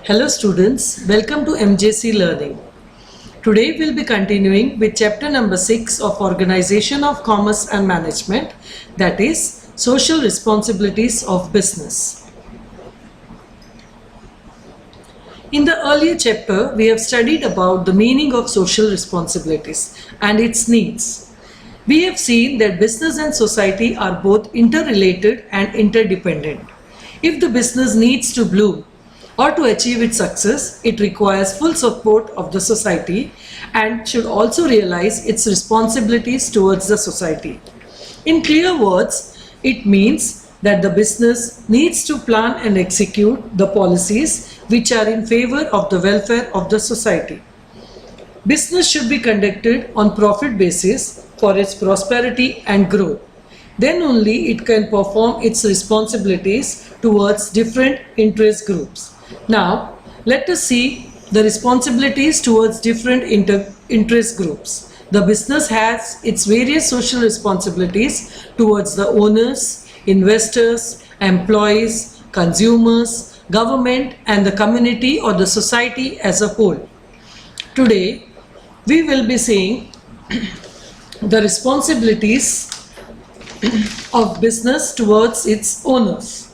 Hello students, welcome to MJC Learning. Today we'll be continuing with chapter number 6 of Organization of Commerce and Management, that is Social Responsibilities of Business. In the earlier chapter, we have studied about the meaning of social responsibilities and its needs. We have seen that business and society are both interrelated and interdependent. If the business needs to bloom, or to achieve its success, it requires full support of the society and should also realize its responsibilities towards the society. In clear words, it means that the business needs to plan and execute the policies which are in favor of the welfare of the society. Business should be conducted on profit basis for its prosperity and growth. Then only it can perform its responsibilities towards different interest groups. Now, let us see the responsibilities towards different interest groups. The business has its various social responsibilities towards the owners, investors, employees, consumers, government, and the community or the society as a whole. Today, we will be seeing the responsibilities of business towards its owners.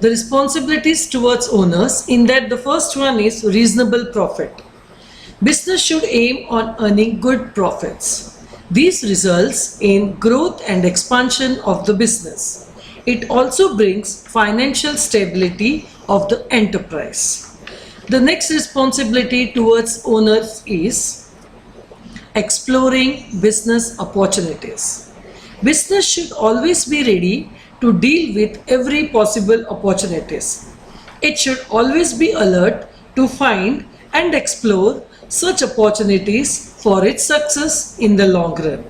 The responsibilities towards owners, in that the first one is reasonable profit. Business should aim on earning good profits. These results in growth and expansion of the business. It also brings financial stability of the enterprise. The next responsibility towards owners is exploring business opportunities. Business should always be ready to deal with every possible opportunities. It should always be alert to find and explore such opportunities for its success in the long run.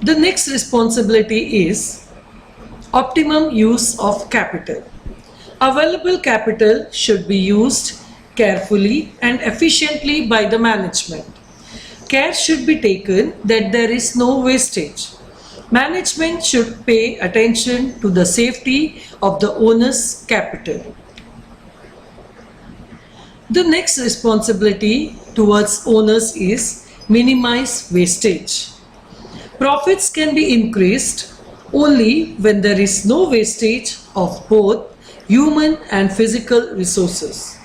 The next responsibility is optimum use of capital. Available capital should be used carefully and efficiently by the management. Care should be taken that there is no wastage. Management should pay attention to the safety of the owner's capital. The next responsibility towards owners is minimize wastage. Profits can be increased only when there is no wastage of both human and physical resources.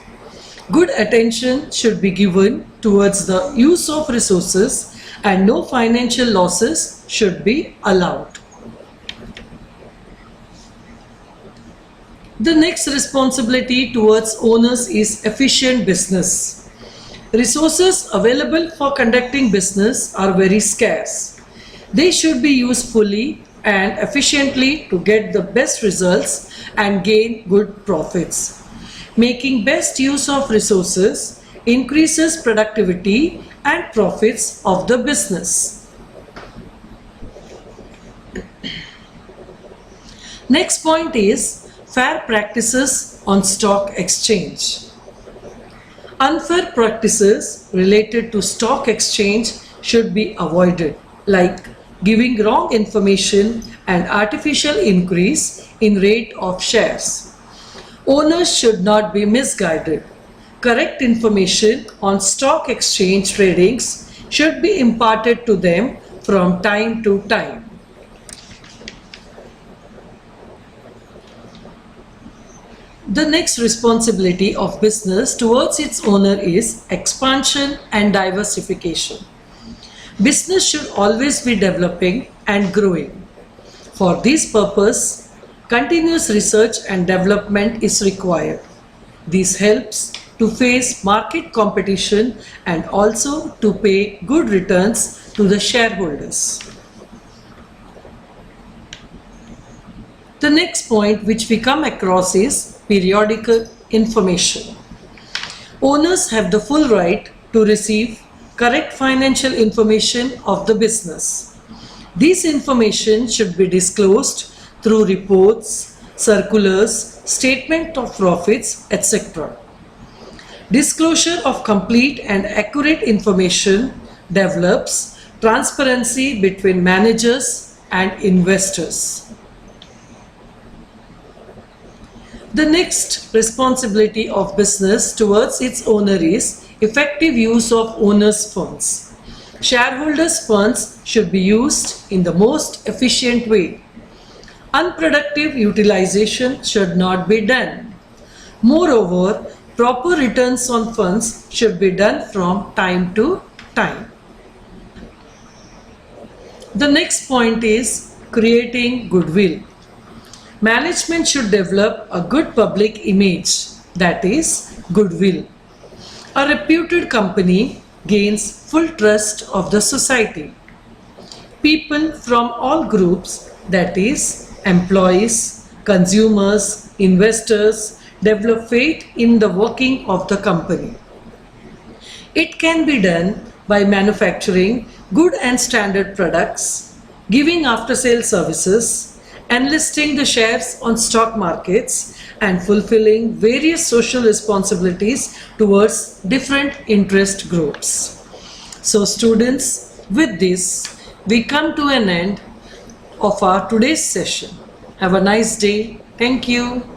Good attention should be given towards the use of resources and no financial losses should be allowed. The next responsibility towards owners is efficient business. Resources available for conducting business are very scarce. They should be used fully and efficiently to get the best results and gain good profits. Making best use of resources increases productivity and profits of the business. Next point is fair practices on stock exchange. Unfair practices related to stock exchange should be avoided, like giving wrong information and artificial increase in rate of shares. Owners should not be misguided. Correct information on stock exchange tradings should be imparted to them from time to time. The next responsibility of business towards its owner is expansion and diversification. Business should always be developing and growing. For this purpose, continuous research and development is required. This helps to face market competition and also to pay good returns to the shareholders. The next point which we come across is periodical information. Owners have the full right to receive correct financial information of the business. This information should be disclosed through reports, circulars, statement of profits, etc. Disclosure of complete and accurate information develops transparency between managers and investors. The next responsibility of business towards its owner is effective use of owners' funds. Shareholders' funds should be used in the most efficient way. Unproductive utilization should not be done. Moreover, proper returns on funds should be done from time to time. The next point is creating goodwill. Management should develop a good public image, that is, goodwill. A reputed company gains full trust of the society. People from all groups, that is, employees, consumers, investors, develop faith in the working of the company. It can be done by manufacturing good and standard products, giving after sale services, enlisting the shares on stock markets, and fulfilling various social responsibilities towards different interest groups. So, students, with this, we come to an end of our today's session. Have a nice day. Thank you.